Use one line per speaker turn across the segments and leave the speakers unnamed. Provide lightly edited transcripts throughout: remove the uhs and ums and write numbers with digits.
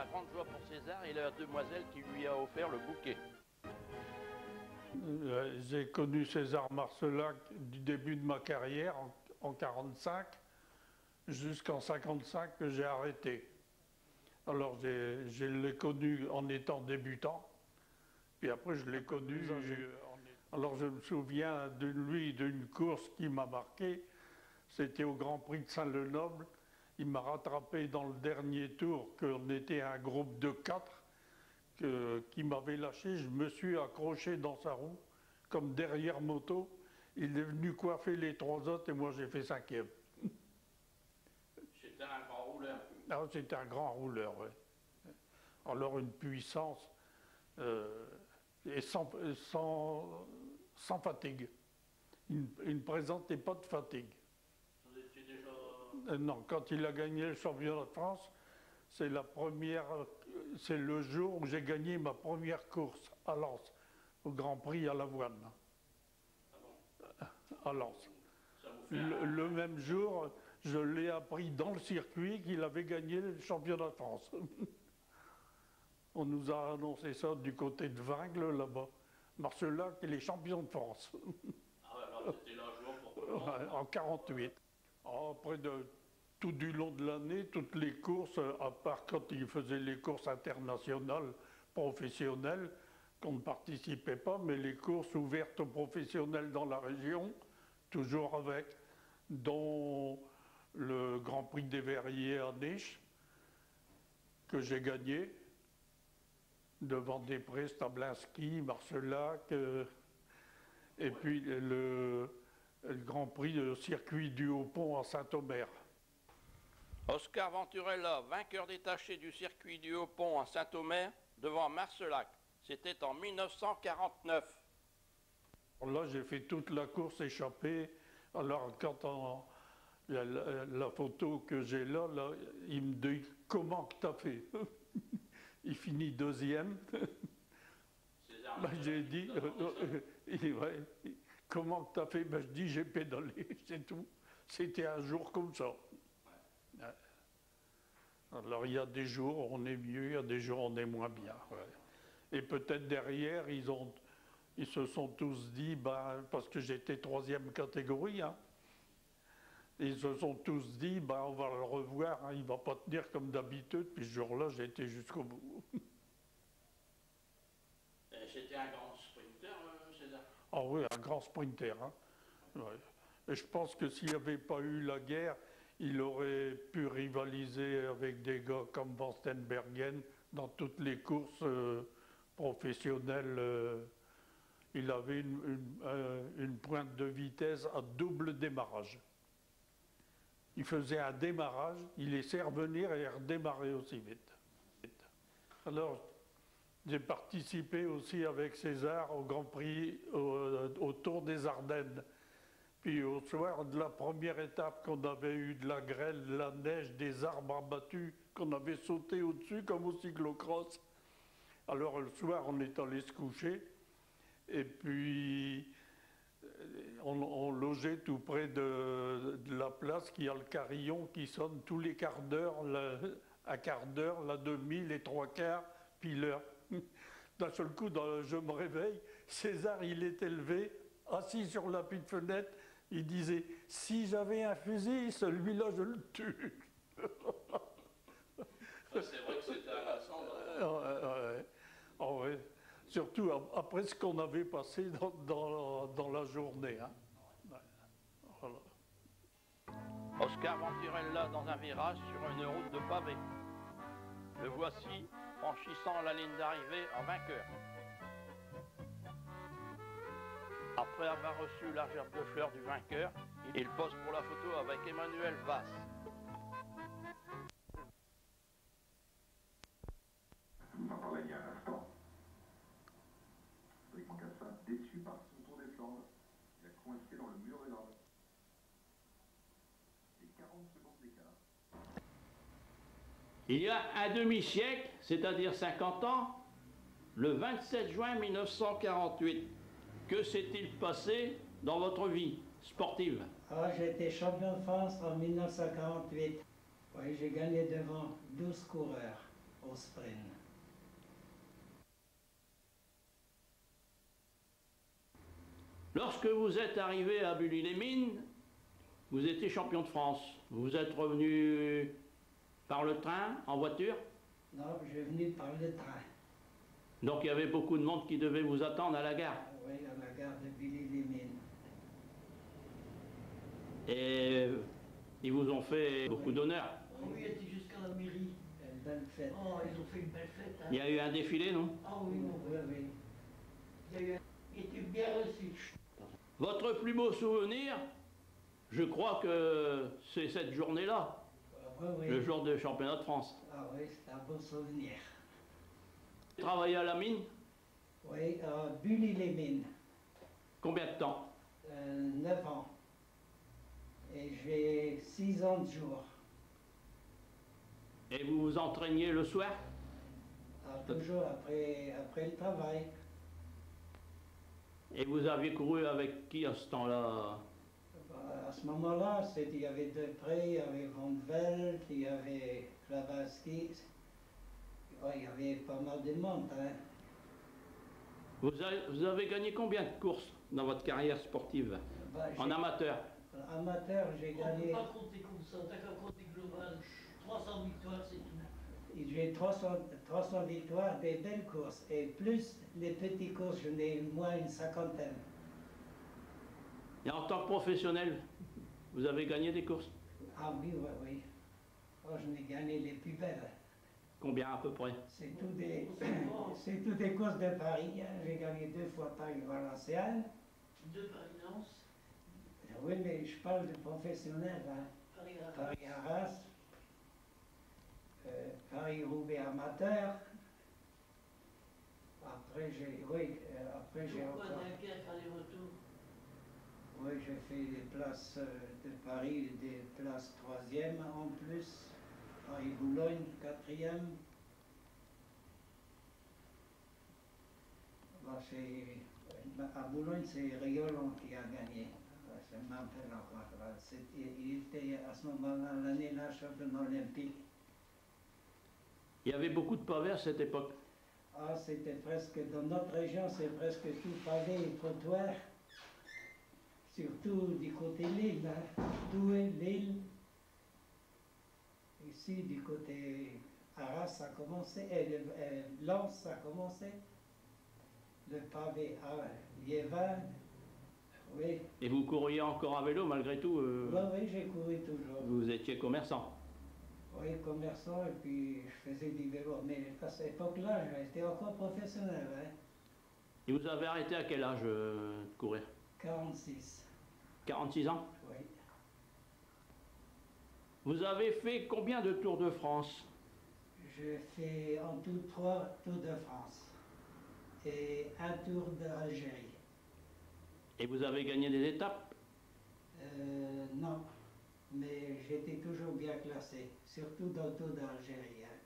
la grande joie pour César et la demoiselle qui lui a offert le bouquet.
J'ai connu César Marcelac du début de ma carrière en 1945 jusqu'en 1955 que j'ai arrêté. Alors je l'ai connu en étant débutant, puis après je l'ai connu. Alors je me souviens de lui d'une course qui m'a marqué, c'était au Grand Prix de Saint-Lenoble. Il m'a rattrapé dans le dernier tour, qu'on était un groupe de 4 qui m'avait lâché. Je me suis accroché dans sa roue, comme derrière moto. Il est venu coiffer les 3 autres et moi j'ai fait 5e.
C'était un grand rouleur.
Ah, c'était un grand rouleur, oui. Alors une puissance et sans fatigue. Il ne présentait pas de fatigue.
Vous étiez déjà...
Non, quand il a gagné le championnat de France, c'est le jour où j'ai gagné ma première course à Lens, au Grand Prix à l'Avoine.
Ah bon?
À Lens.
Fait
Le même jour, je l'ai appris dans le circuit qu'il avait gagné le championnat de France. On nous a annoncé ça du côté de Vingles, là-bas. Marcelac et les champions de France.
Ah ouais, alors c'était la joie pour tout le monde.
En 1948. Après, tout du long de l'année, toutes les courses, à part quand il faisait les courses internationales professionnelles, qu'on ne participait pas, mais les courses ouvertes aux professionnels dans la région, toujours avec, dont le Grand Prix des Verriers à Niche, que j'ai gagné, devant Després, Stablinski, Marcelac, et puis le Grand Prix de circuit du Haut-Pont à Saint-Omer.
Oscar Venturella, vainqueur détaché du circuit du Haut-Pont à Saint-Omer, devant Marcelac. C'était en 1949.
Là, j'ai fait toute la course échappée. Alors, quand la photo que j'ai là, il me dit « Comment que t'as fait ?» Il finit 2e. Ben, j'ai dit ouais, « Comment que t'as fait ?» Ben, je dis « J'ai pédalé, c'est tout. » C'était un jour comme ça. Ouais. Alors, il y a des jours où on est mieux, il y a des jours où on est moins bien. Ouais. Et peut-être derrière, ils se sont tous dit, ben, parce que j'étais 3e catégorie, hein, ils se sont tous dit, ben, on va le revoir, hein, il ne va pas tenir comme d'habitude. Puis ce jour-là, j'ai été jusqu'au bout.
C'était un grand sprinter, César?
Ah oui, un grand sprinter. Hein. Ouais. Et je pense que s'il n'y avait pas eu la guerre, il aurait pu rivaliser avec des gars comme Van Steenbergen dans toutes les courses professionnelles. Il avait une pointe de vitesse à double démarrage. Il faisait un démarrage, il laissait revenir et redémarrer aussi vite. Alors, j'ai participé aussi avec César au Grand Prix au Tour des Ardennes. Puis au soir de la première étape qu'on avait eu de la grêle, de la neige, des arbres abattus, qu'on avait sauté au-dessus comme au cyclocross. Alors le soir, on est allé se coucher. Et puis, on logeait tout près de la place qui a le carillon qui sonne tous les quarts d'heure, un quart d'heure, la demi, les 3/4, puis l'heure. D'un seul coup, je me réveille, César, il est élevé, assis sur la petite fenêtre, il disait « Si j'avais un fusil, celui-là, je le tue ».
C'est vrai que c'était agaçant.
Oh, ouais. Surtout après ce qu'on avait passé dans la journée. Hein. Ouais. Voilà.
Oscar Venturella dans un virage sur une route de pavé. Le voici franchissant la ligne d'arrivée en vainqueur. Après avoir reçu la gerbe de fleurs du vainqueur, il pose pour la photo avec Emmanuel Vasse.
Nous en parlait il y a un instant. Brice Cassin, déçu par son Tour des Flandres, il a coincé dans le mur de l'ordre. Et 40 secondes d'écart.
Il y a un demi-siècle, c'est-à-dire 50 ans, le 27 juin 1948, que s'est-il passé dans votre vie sportive?
J'ai été champion de France en 1948. Oui, j'ai gagné devant 12 coureurs. au sprint.
Lorsque vous êtes arrivé à Bully-les-Mines, vous étiez champion de France. Vous êtes revenu par le train, en voiture?
Non, je suis venu par le train.
Donc il y avait beaucoup de monde qui devait vous attendre à la gare.
Oui, à la gare de Bully-les-Mines.
Et ils vous ont fait beaucoup d'honneur.
Oh oui, elle était jusqu'à la mairie.
Une belle fête.
Oh, ils ont fait une belle fête. Hein.
Il y a eu un défilé, non?
Ah oui,
Oui,
oui.
oui.
Il était bien reçu.
Votre plus beau souvenir, je crois que c'est cette journée-là,
Oui, oui.
le jour du championnat de France.
Ah oui, c'est un beau souvenir.
Vous travaillez à la mine,
Oui, à Bully-les-Mines,
combien de temps?
9 ans. Et j'ai 6 ans de jour.
Et vous vous entraîniez le soir?
Ah, toujours après le travail.
Et vous aviez couru avec qui à ce temps-là?
À ce moment-là, il y avait Depré, il y avait Van Velde, il y avait Klavaski. Ouais, il y avait pas mal de monde. Hein.
Vous avez gagné combien de courses dans votre carrière sportive?
Bah,
En amateur?
amateur, j'ai
On ne peut
gagné.
pas compter comme ça. T'as qu'à compter global. 300 victoires, c'est tout.
J'ai 300 victoires, des belles courses. Et plus les petites courses, j'en ai moins une cinquantaine.
Et en tant que professionnel, vous avez gagné des courses?
Ah oui, oui, oui. Oh, j'en ai gagné les plus belles.
Combien à peu près?
C'est tout des courses de Paris. Hein. J'ai gagné 2 fois Paris-Valenciennes.
Deux Paris-Lens,
Oui, mais je parle de professionnels. Hein.
Paris-Arras.
Paris-Arras, Paris-Roubaix amateur. Après, j'ai
Pourquoi
encore.
Dunkerque, aller-retour?
Oui, j'ai fait des places de Paris, des places 3e en plus. Paris-Boulogne, 4e. À Boulogne, c'est Riolon qui a gagné. Je m'appelle encore. Il était à ce moment-là, l'année-là, champion olympique.
Il y avait beaucoup de pavés à cette époque.
Ah, c'était presque, dans notre région, c'est presque tout pavé et trottoir. Surtout du côté Lille, hein. Douai, Lille. Ici, du côté Arras, ça a commencé, Lens, ça a commencé. Le pavé à Liévin, oui.
Et vous couriez encore à vélo malgré tout?
Oui, j'ai couru toujours.
Vous étiez commerçant.
Oui, commerçant, et puis je faisais du vélo. Mais à cette époque-là, j'étais encore professionnel, hein.
Et vous avez arrêté à quel âge de courir?
46,
46 ans?
oui.
Vous avez fait combien de Tours de France?
J'ai fait en tout 3 Tours de France et un Tour d'Algérie.
Et vous avez gagné des étapes?
Non, mais j'étais toujours bien classé, surtout dans le Tour d'Algérie. Hein.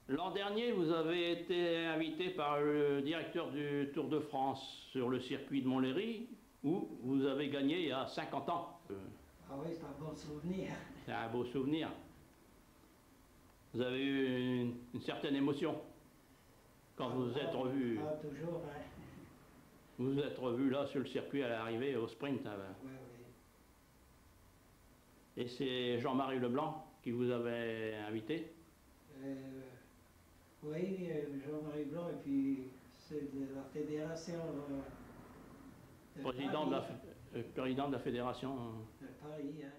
L'an dernier, vous avez été invité par le directeur du Tour de France sur le circuit de Montlhéry, où vous avez gagné il y a 50 ans.
Ah oui, c'est un bon souvenir.
C'est un beau souvenir. Vous avez eu une certaine émotion quand vous vous êtes revu.
Ah, toujours, hein.
Vous vous êtes revu là sur le circuit à l'arrivée au sprint. Hein.
Oui, oui.
Et c'est Jean-Marie Leblanc qui vous avait invité.
Oui, Jean-Marie Blanc, et puis c'est de la fédération de
Président de la fédération.
de Paris. Hein.